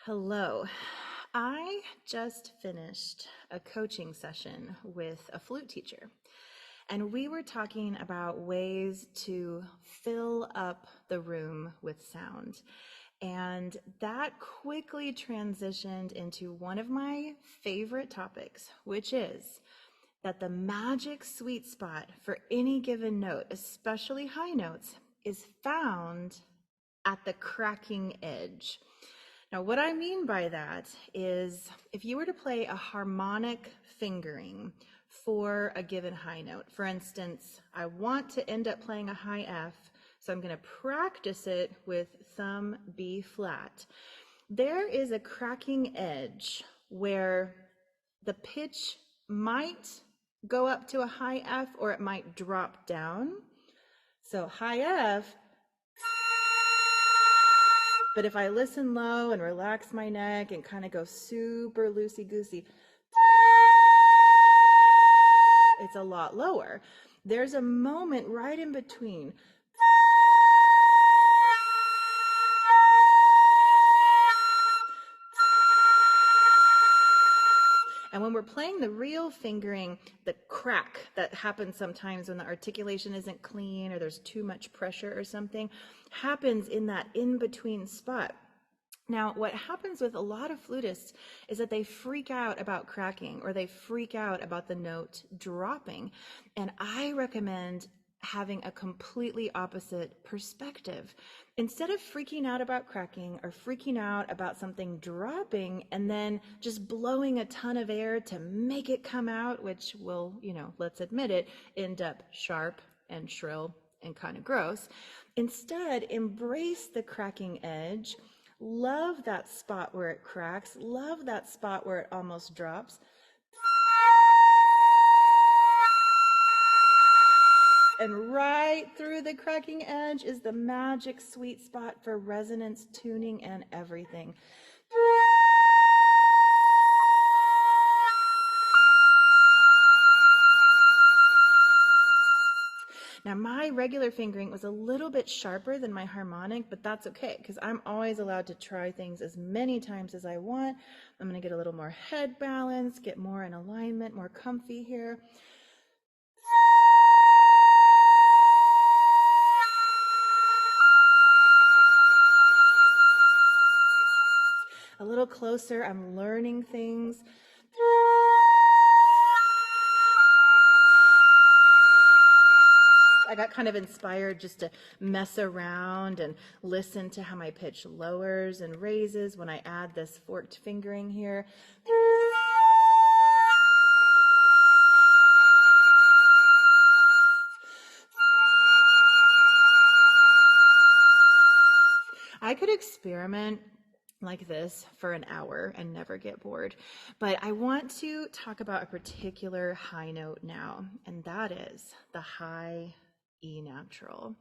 Hello. I just finished a coaching session with a flute teacher, and we were talking about ways to fill up the room with sound. And that quickly transitioned into one of my favorite topics, which is that the magic sweet spot for any given note, especially high notes, is found at the cracking edge. Now, what I mean by that is if you were to play a harmonic fingering for a given high note, for instance, I want to end up playing a high F, so I'm going to practice it with thumb B flat. There is a cracking edge where the pitch might go up to a high F or it might drop down. So high F, but if I listen low and relax my neck and kind of go super loosey-goosey, it's a lot lower. There's a moment right in between. And when we're playing the real fingering, the crack that happens sometimes when the articulation isn't clean or there's too much pressure or something, happens in that in-between spot. Now, what happens with a lot of flutists is that they freak out about cracking or they freak out about the note dropping. And I recommend having a completely opposite perspective. Instead of freaking out about cracking or freaking out about something dropping and then just blowing a ton of air to make it come out, which will, let's admit it, end up sharp and shrill and kind of gross. Instead, embrace the cracking edge. Love that spot where it cracks. Love that spot where it almost drops. And right through the cracking edge is the magic sweet spot for resonance, tuning, and everything. Now, my regular fingering was a little bit sharper than my harmonic, but that's okay because I'm always allowed to try things as many times as I want. I'm going to get a little more head balance, get more in alignment, more comfy here. A little closer, I'm learning things. I got kind of inspired just to mess around and listen to how my pitch lowers and raises when I add this forked fingering here. I could experiment like this for an hour and never get bored. But I want to talk about a particular high note now, and that is the high E natural.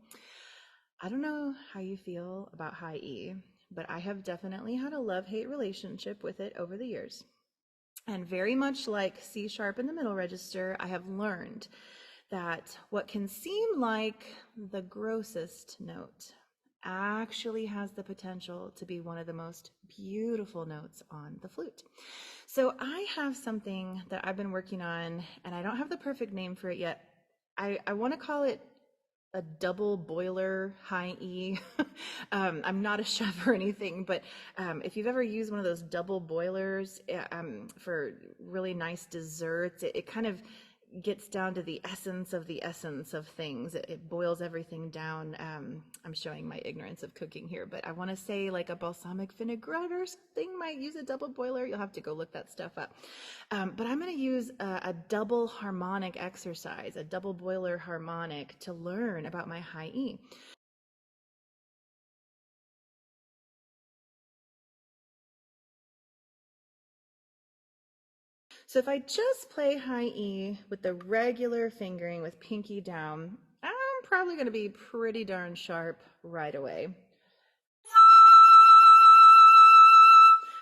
I don't know how you feel about high E, but I have definitely had a love-hate relationship with it over the years. And very much like C sharp in the middle register, I have learned that what can seem like the grossest note actually has the potential to be one of the most beautiful notes on the flute. So I have something that I've been working on, and I don't have the perfect name for it yet. I want to call it a double boiler high E. I'm not a chef or anything, but if you've ever used one of those double boilers for really nice desserts, it kind of gets down to the essence of things. It boils everything down. I'm showing my ignorance of cooking here, but I want to say like a balsamic vinaigrette or something might use a double boiler. You'll have to go look that stuff up. But I'm going to use a double harmonic exercise, a double boiler harmonic, to learn about my high E. So if I just play high E with the regular fingering with pinky down, I'm probably going to be pretty darn sharp right away.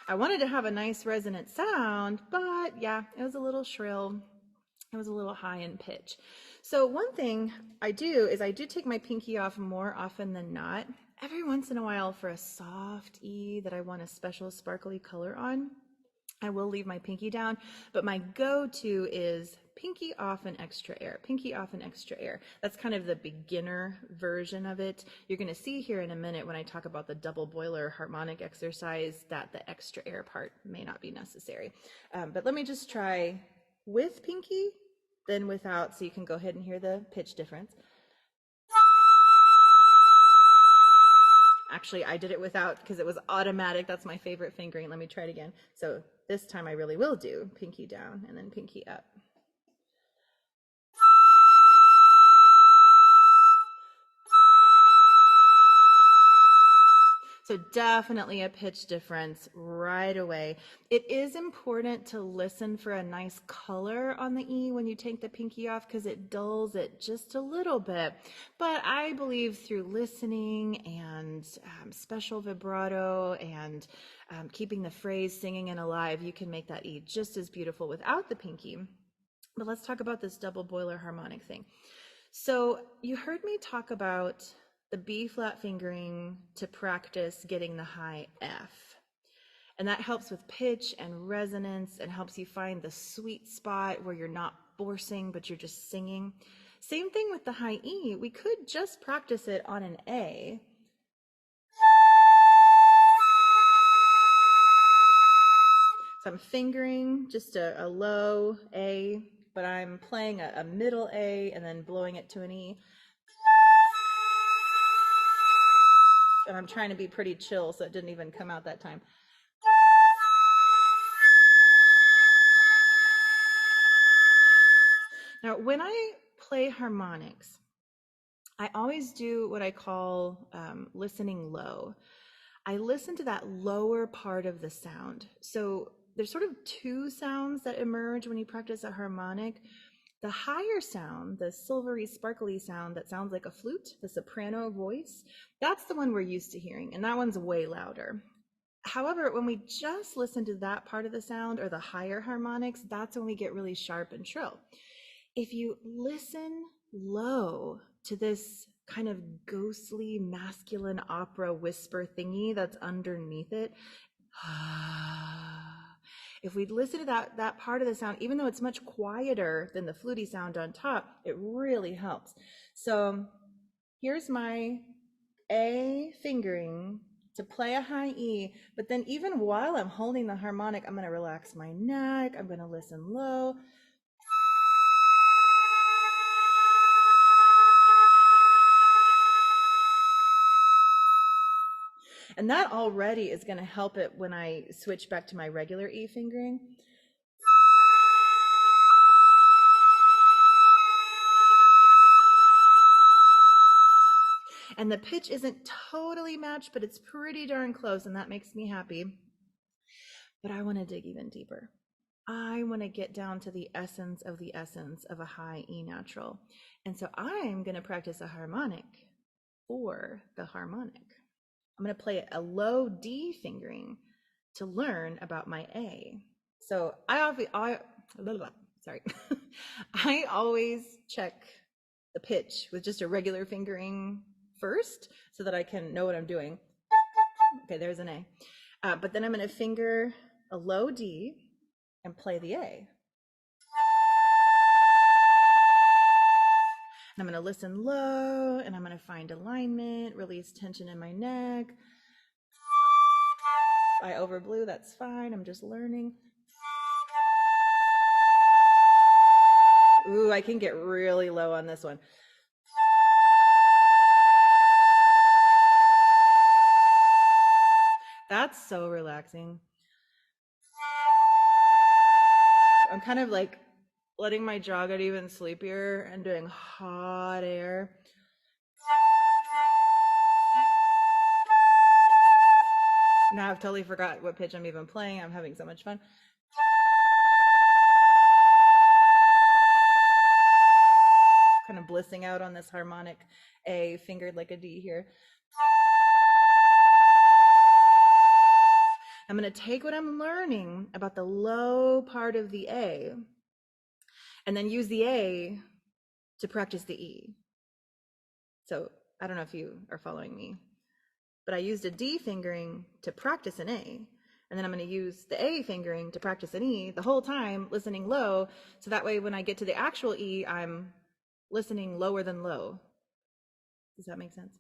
I wanted to have a nice resonant sound, but yeah, it was a little shrill. It was a little high in pitch. So one thing I do is I do take my pinky off more often than not. every once in a while, for a soft E that I want a special sparkly color on, I will leave my pinky down, but my go-to is pinky off and extra air, pinky off and extra air. That's kind of the beginner version of it. You're going to see here in a minute when I talk about the double boiler harmonic exercise that the extra air part may not be necessary. But let me just try with pinky, then without, so you can go ahead and hear the pitch difference. Actually, I did it without because it was automatic. That's my favorite fingering. Let me try it again. So this time I really will do pinky down and then pinky up. So definitely a pitch difference right away. It is important to listen for a nice color on the E when you take the pinky off because it dulls it just a little bit. But I believe through listening and special vibrato and keeping the phrase singing and alive, you can make that E just as beautiful without the pinky. But let's talk about this double boiler harmonic thing. So you heard me talk about the B flat fingering to practice getting the high F. And that helps with pitch and resonance and helps you find the sweet spot where you're not forcing, but you're just singing. Same thing with the high E. We could just practice it on an A. So I'm fingering just a low A, but I'm playing a middle A and then blowing it to an E. And I'm trying to be pretty chill, so it didn't even come out that time. Now, when I play harmonics, I always do what I call listening low. I listen to that lower part of the sound. So there's sort of two sounds that emerge when you practice a harmonic. The higher sound, the silvery, sparkly sound that sounds like a flute, the soprano voice, that's the one we're used to hearing, and that one's way louder. However, when we just listen to that part of the sound or the higher harmonics, that's when we get really sharp and shrill. If you listen low to this kind of ghostly masculine opera whisper thingy that's underneath it, if we listen to that part of the sound, even though it's much quieter than the fluty sound on top, it really helps. So here's my A fingering to play a high E, but then even while I'm holding the harmonic, I'm going to relax my neck, I'm going to listen low. And that already is going to help it when I switch back to my regular E fingering. And the pitch isn't totally matched, but it's pretty darn close, and that makes me happy. But I want to dig even deeper. I want to get down to the essence of a high E natural. And so I'm going to practice a harmonic for the harmonic. I'm going to play a low D fingering to learn about my A. So I always check the pitch with just a regular fingering first so that I can know what I'm doing. Okay, there's an A. But then I'm going to finger a low D and play the A. And I'm going to listen low, and I'm going to find alignment, release tension in my neck. I overblew, that's fine. I'm just learning. Ooh, I can get really low on this one. That's so relaxing. I'm kind of like letting my jaw get even sleepier and doing hot air. Now I've totally forgot what pitch I'm even playing. I'm having so much fun. Kind of blissing out on this harmonic A fingered like a D here. I'm going to take what I'm learning about the low part of the A and then use the A to practice the E. So I don't know if you are following me. but I used a D fingering to practice an A. And then I'm going to use the A fingering to practice an E the whole time, listening low. So that way, when I get to the actual E, I'm listening lower than low. Does that make sense?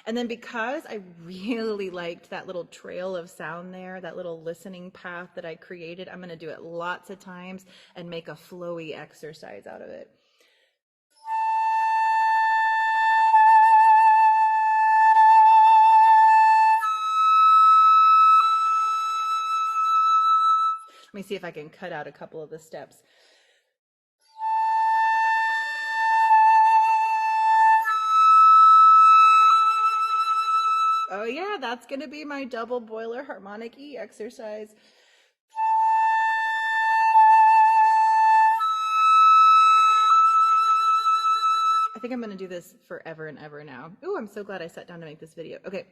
And then because I really liked that little trail of sound there, that little listening path that I created, I'm going to do it lots of times and make a flowy exercise out of it. Let me see if I can cut out a couple of the steps. Oh yeah, that's going to be my double boiler harmonic E exercise. I think I'm going to do this forever and ever now. Ooh, I'm so glad I sat down to make this video. Okay,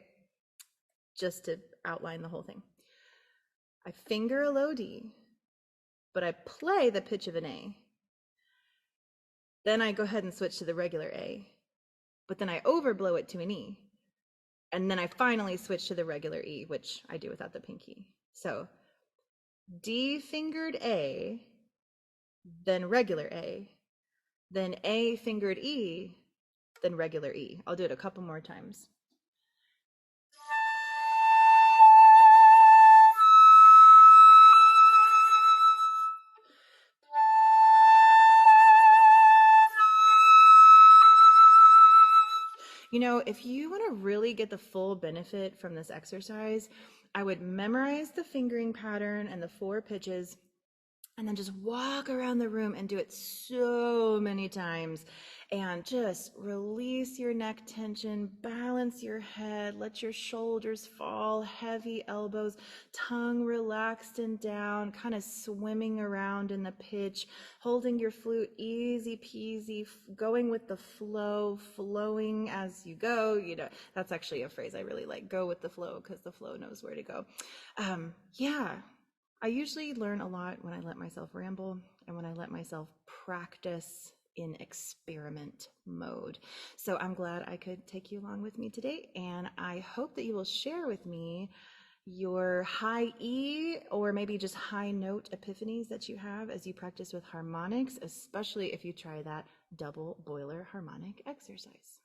just to outline the whole thing. I finger a low D, but I play the pitch of an A. Then I go ahead and switch to the regular A, but then I overblow it to an E. And then I finally switch to the regular E, which I do without the pinky. So D fingered A, then regular A, then A fingered E, then regular E. I'll do it a couple more times. You know, if you want to really get the full benefit from this exercise, I would memorize the fingering pattern and the 4 pitches, and then just walk around the room and do it so many times, and just release your neck tension, balance your head, let your shoulders fall, heavy elbows, tongue relaxed and down, kind of swimming around in the pitch, holding your flute easy peasy, going with the flow, flowing as you go. You know, that's actually a phrase I really like, go with the flow, because the flow knows where to go. Yeah. I usually learn a lot when I let myself ramble and when I let myself practice in experiment mode. So I'm glad I could take you along with me today, and I hope that you will share with me your high E or maybe just high note epiphanies that you have as you practice with harmonics, especially if you try that double boiler harmonic exercise.